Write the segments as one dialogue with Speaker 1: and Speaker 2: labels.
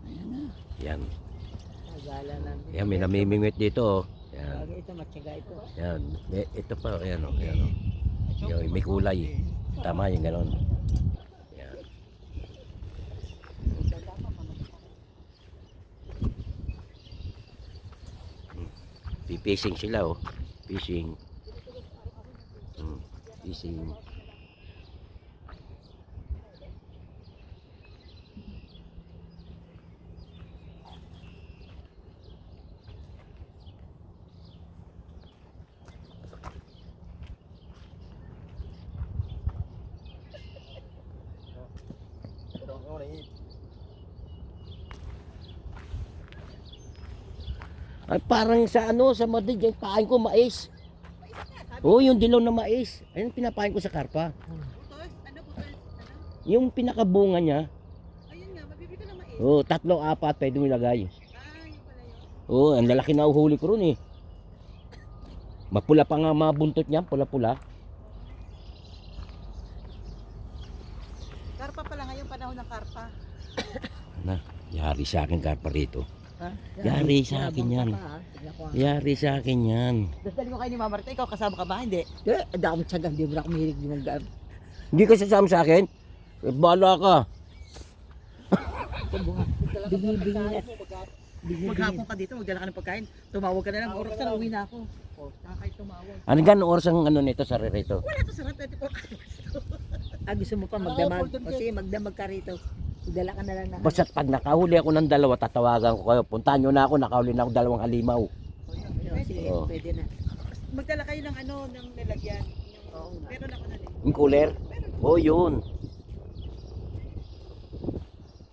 Speaker 1: Ayan na.
Speaker 2: Yan.
Speaker 1: Nagala lang.
Speaker 2: Yan, may namimingwit dito. Oh. Yan.
Speaker 1: Lagi ito, matyaga ito.
Speaker 2: Yan. Ito pa, ayan o. Ayan o. Yung may kulay. Tama yung ganon. Yan. Fishing sila oh. Fishing. Fishing. Ay, parang sa ano, sa Madrid, yung pain ko mais. Oo, yung dilaw na mais. Ayun, pinapain ko sa karpa.
Speaker 3: Butos? Ano butos? Ano?
Speaker 2: Yung pinakabunga niya,
Speaker 3: Ayun nga, mabibili na mais.
Speaker 2: oo, 3-4 pwede mo ilagay.
Speaker 3: Ah, yun pala yun.
Speaker 2: Oo, ang lalaki na uhuli ko ron eh. Mapula pa nga mga buntot niya, pula-pula.
Speaker 3: Karpa pala ngayon, panahon ng karpa.
Speaker 2: Na, yari sa akin karpa rito.
Speaker 1: Ha?
Speaker 2: Yari sa akin yan. Yari sa akin yan.
Speaker 3: Dasali mo kayo ni Mama Marta, ikaw kasama ka ba? Hindi.
Speaker 1: Hindi ako matyaga, hindi mo na ako mahilig din ng gaan.
Speaker 2: Hindi ka sasama sa akin? Eh, bahala ka.
Speaker 1: Binibingin na.
Speaker 3: Maghapon ka dito, magdala ka ng pagkain. Tumawag ka na lang, oras na uwi na ako. Nakakay tumawag.
Speaker 2: Ano gano'ng oras ang ano nito sa rito?
Speaker 3: Wala to, sarap 24 hours.
Speaker 1: Gusto mo pa magdamag? O sige, magdamag ka rito. Dala ka na lang na.
Speaker 2: Basta pag nakahuli ako ng 2, tatawagan ko kayo. Puntahan nyo na ako, nakahuli na ako 2 halimaw.
Speaker 1: Sige,
Speaker 2: Oo.
Speaker 1: pwede na.
Speaker 3: Magdala kayo ng ano, ng nilagyan.
Speaker 1: Oo nga.
Speaker 3: Meron ako na din.
Speaker 2: Yung cooler? Oo, yun.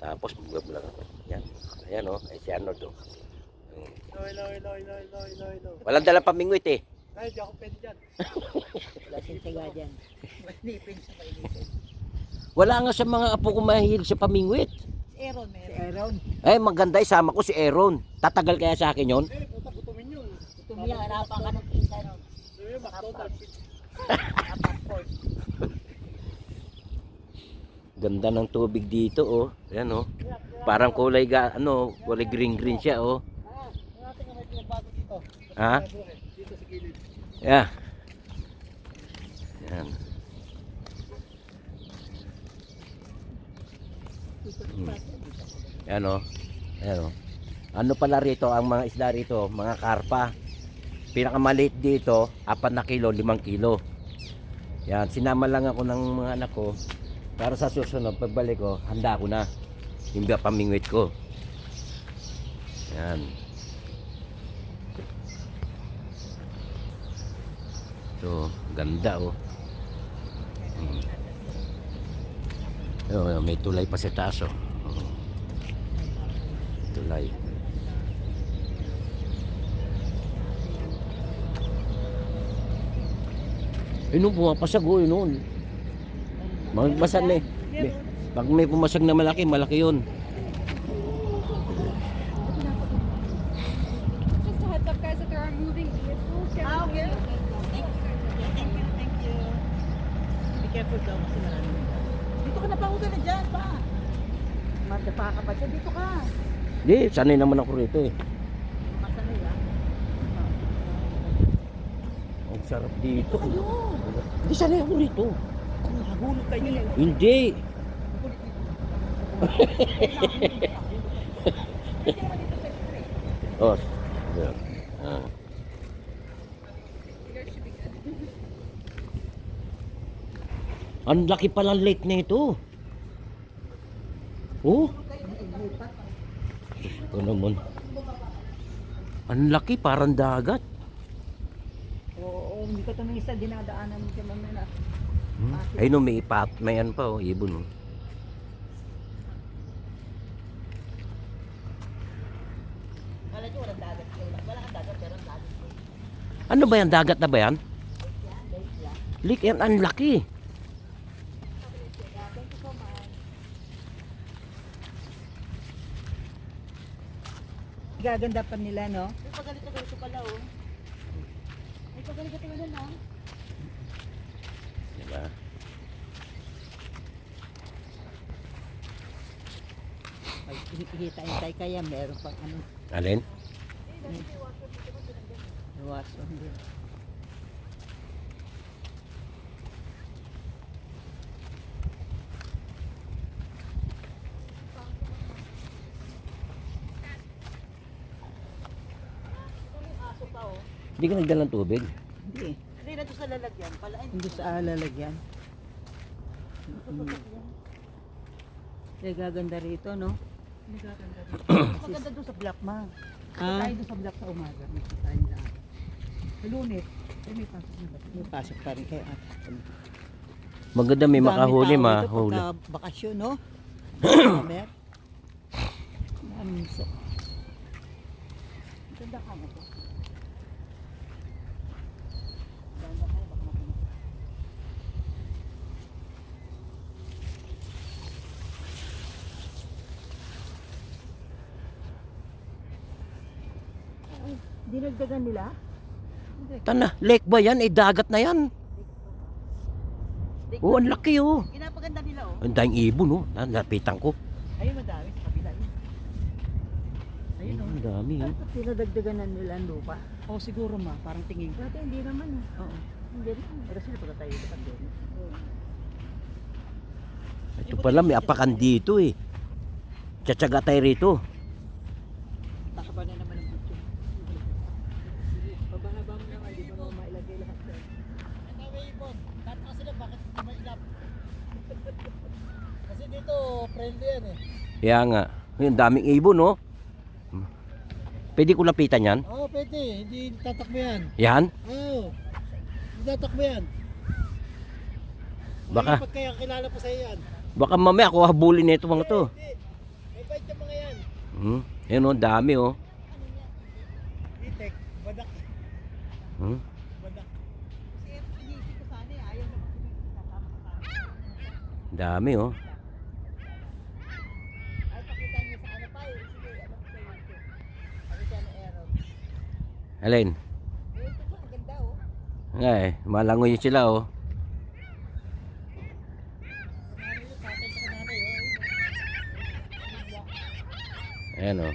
Speaker 2: Tapos, magbablog ako. Yan. Ayan o, ay si Arnold o.
Speaker 3: No.
Speaker 2: Walang dalang pamingwit eh.
Speaker 3: Ay, di ako pwede dyan.
Speaker 1: Wala siyang tyaga dyan.
Speaker 3: Nipin siya kayo.
Speaker 2: Wala nga sa mga apo ko mahilig sa pamingwit.
Speaker 3: Aaron,
Speaker 1: Si
Speaker 3: meron.
Speaker 1: Aaron.
Speaker 2: Eh, maganda, isama ko si Aaron. Tatagal kaya sa akin yun?
Speaker 1: Tumiya, harapan ka ng pinsan.
Speaker 2: Ganda ng tubig dito oh. Ayan oh. Parang kulay kulay green siya oh. Ha? Yeah. Yan. Yan oh. Ayan oh. Ano pala rito ang mga isda rito, mga karpa. Pinakamaliit dito, 4 na kilo, 5 kilo. Yan, sinama lang ako ng mga anak ko. Para sa susunod, pagbalik ko, handa ko na. Yung pamingwit ko. Yan. So, ganda oh. May tulay pa sa taas oh. Tulay. Nung pumapasag oh, yun. Magmasag na eh. Pag may pumasag na malaki, malaki yun.
Speaker 4: Just a heads up, guys, that there are moving vehicles.
Speaker 3: Ah, okay. Thank you. Be careful daw kasi maraming. Dito ka na pa, huwag ka na dyan pa.
Speaker 1: Madapa ka pa siya. Dito ka.
Speaker 2: Hindi, sanay naman ako rito eh.
Speaker 1: Masanay ah.
Speaker 2: Ang sarap dito. Hindi, sanay ako rito.
Speaker 3: Nagulog kayo eh.
Speaker 2: Hindi. Oh. Yeah. Ah. Ang laki palang lake na ito. Oh. Ito naman. Ang laki, parang dagat.
Speaker 1: Oo, hindi ko ito minsan dinadaanan mo siya mamaya.
Speaker 2: Ay no, may ipat, may ano pa oh, ibon oh.
Speaker 3: Kala nyo walang dagat. Wala kang dagat, pero ang dagat.
Speaker 2: Ano ba yan? Dagat na ba yan? Lake yan, ang laki.
Speaker 1: Gaganda pa nila, no?
Speaker 3: May pagalit-galit pala oh. May pagalit-galit na.
Speaker 2: Diba?
Speaker 1: Pag hihita-hintay kaya meron pang ano,
Speaker 2: Alin?
Speaker 1: iwaso. Hindi.
Speaker 2: Hindi ka nagdala ng tubig.
Speaker 1: Hindi.
Speaker 3: Hindi na doon sa lalagyan. Pala,
Speaker 1: Hindi sa lalagyan. Kaya gaganda rito, no?
Speaker 3: maganda doon sa black ma.
Speaker 1: Ah,
Speaker 3: Tayo doon sa black sa umaga. May tayo na. Sa lunes, ay may pasok na ba?
Speaker 1: may pasok pa rin kayo.
Speaker 2: Maganda may makahuli, mahuli.
Speaker 1: Bakasyon, no? Summer.
Speaker 3: Ganda ka mo to. Dinagdagan nila?
Speaker 2: Tana, lake ba yan? Eh, dagat na yan. Oh, ang laki oh.
Speaker 3: Ginapaganda nila oh.
Speaker 2: Ang daing ibon oh. Lapitan ko.
Speaker 3: Ayun madami sa kabila. Ayun oh.
Speaker 2: Ang dami oh.
Speaker 1: Pinadagdagan na nila ang lupa.
Speaker 3: Oh siguro ma, parang tingin ko.
Speaker 1: Dati hindi naman.
Speaker 3: Oo.
Speaker 1: Hindi naman.
Speaker 3: Pero sila pala tayo dapat doon.
Speaker 2: Ito pala, may apakan dito eh. Tsatsaga tayo rito.
Speaker 3: Takaba na naman ang picture.
Speaker 1: Pababa mo naman, di ba mo mailagay lahat doon.
Speaker 3: Ano may ibon? Tataas sila bakit hindi mailap? Kasi dito friendly yan eh.
Speaker 2: Kaya nga. Yung daming ibon oh. Pwede ko lapitan yan?
Speaker 3: Oo pwede, hindi tatakbo yan.
Speaker 2: Yan?
Speaker 3: Oo. Hindi tatakbo yan.
Speaker 2: Baka,
Speaker 3: Pag kaya kilala pa sa'yo yan.
Speaker 2: baka mamaya ako habulin nito mga to.
Speaker 3: Hindi. May bait yung mga yan.
Speaker 2: Yan oh, dami oh.
Speaker 3: Itek, badak.
Speaker 2: Hmm?
Speaker 3: Badak. Kasi inisip ko sana eh, ayaw naman kasama ka.
Speaker 2: Dami oh.
Speaker 3: Ay, pakita niyo sa ano pa eh. Sige, alam ko sa YouTube. Ano siya na arrow.
Speaker 2: Alin?
Speaker 3: Eh, ito pa, ang ganda oh.
Speaker 2: Ay, malangoy sila oh.
Speaker 3: Nanay yung tatay sa nanay oh.
Speaker 2: Ayan oh.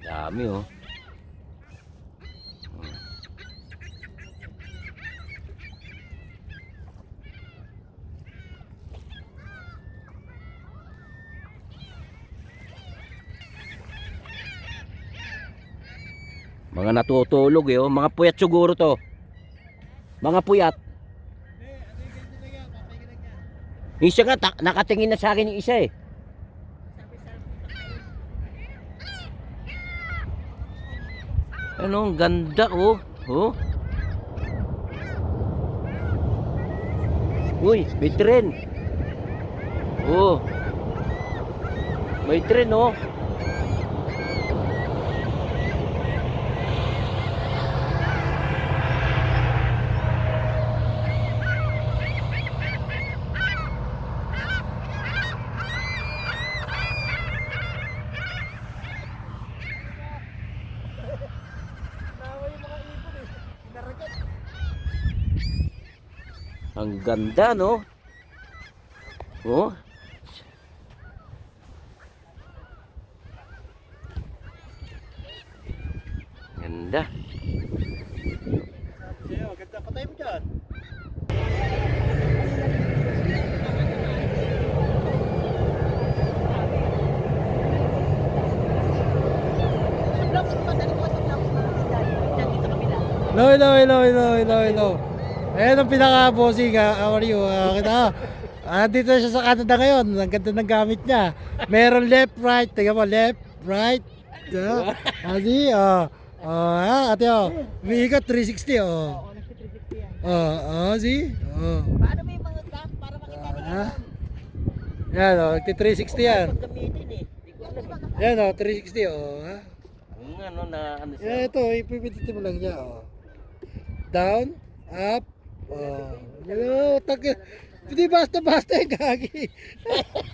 Speaker 2: Dami oh. Mga natutulog eh oh. Mga puyat siguro to. Mga puyat. Isa nga, nakatingin na sa akin yung isa eh. Ano, ang ganda oh. Oh. Uy, may tren. Oh. May tren oh. Ang ganda no? Oh. Ganda.
Speaker 3: Sige, ganda pa tayo mo dyan. Sa blocks pa, dali mo sa blocks na dyan dito sa kabila.
Speaker 5: Hello. Ayan ang pinaka-bossing, how are you? Dito siya sa Canada ngayon, ang ganda ng gamit niya. Meron left, right, tingnan mo, left, right. Adi, ate, umiikot 360,
Speaker 3: Oo, nag-360 yan.
Speaker 5: see?
Speaker 3: Paano may mga gap para makita nila?
Speaker 5: Yan, nagti-360 yan.
Speaker 3: Gamitin eh. Hindi ko alam.
Speaker 5: Yan, 360,
Speaker 2: Ang ano na ano siya.
Speaker 5: Yan, ito, ipipindot mo lang niya, Down, up, Hindi basta-basta yung gagi.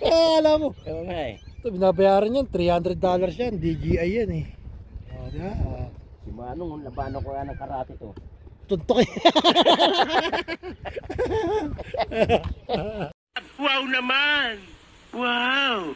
Speaker 5: Alam mo.
Speaker 2: Oo nga eh.
Speaker 5: Ito, binabayaran yan. $300 yan. DGI yan eh. O, diba? O.
Speaker 2: Si Manong, labanan ko yan ng karate to.
Speaker 5: Tuntok eh.
Speaker 2: Wow naman! Wow!